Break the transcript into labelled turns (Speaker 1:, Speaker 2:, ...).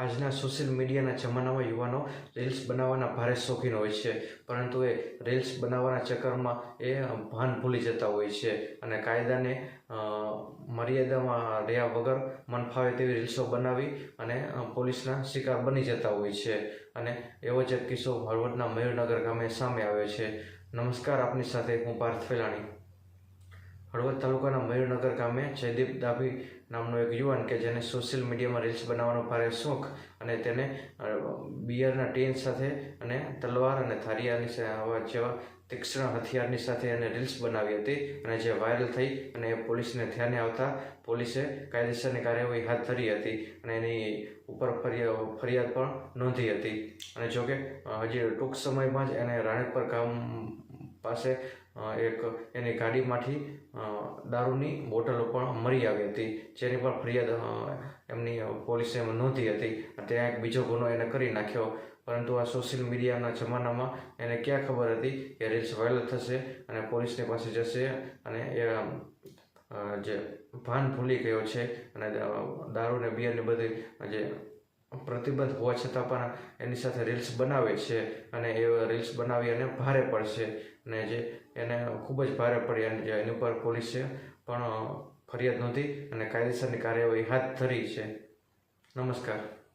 Speaker 1: આજના સોશિયલ મીડિયાના જમાનામાં યુવાનો રીલ્સ બનાવવાના ભારે શોખીન હોય છે, પરંતુ એ રીલ્સ બનાવવાના ચક્કરમાં એ ભાન ભૂલી જતા હોય છે અને કાયદાને મર્યાદામાં રહ્યા વગર મન ફાવે તેવી રીલ્સો બનાવી અને પોલીસના શિકાર બની જતા હોય છે. અને એવો જ એક કિસ્સો હળવદના મયુરનગર ગામે સામે આવ્યો છે. નમસ્કાર, આપની સાથે હું પાર્થ ફેલાણી. હળવદ તાલુકાના મયુરનગર ગામે જયદીપ ડાભી નામનો એક યુવાન કે જેને સોશિયલ મીડિયામાં રીલ્સ બનાવવાનો ભારે શોખ અને તેને બિયરના ટીન સાથે અને તલવાર અને થારિયાની જેવા તીક્ષ્ણ હથિયારની સાથે એને રીલ્સ બનાવી હતી અને જે વાયરલ થઈ અને પોલીસને ધ્યાને આવતા પોલીસે કાયદેસરની કાર્યવાહી હાથ ધરી હતી અને એની ઉપર ફરિયાદ પણ નોંધી હતી. અને જોકે હજી ટૂંક સમયમાં જ એને રાણેપર ગામ પાસે એક એની ગાડીમાંથી દારૂની બોટલો પણ મળી આવી હતી, જેની પણ ફરિયાદ એમની પોલીસે નોંધી હતી. ત્યાં એક બીજો ગુનો એને કરી નાખ્યો. પરંતુ આ સોશિયલ મીડિયાના જમાનામાં એને ક્યાં ખબર હતી કે રીલ્સ વાયરલ થશે અને પોલીસની પાસે જશે અને એ જે ભાન ભૂલી ગયો છે અને દારૂ ને બિયરની બધી જે પ્રતિબંધ હોવા છતાં પણ એની સાથે રીલ્સ બનાવે છે અને એ રીલ્સ બનાવી અને ભારે પડશે અને જે એને ખૂબ જ ભારે પડી અને જે એની ઉપર પોલીસે પણ ફરિયાદ નોંધી અને કાયદેસરની કાર્યવાહી હાથ ધરી છે. નમસ્કાર.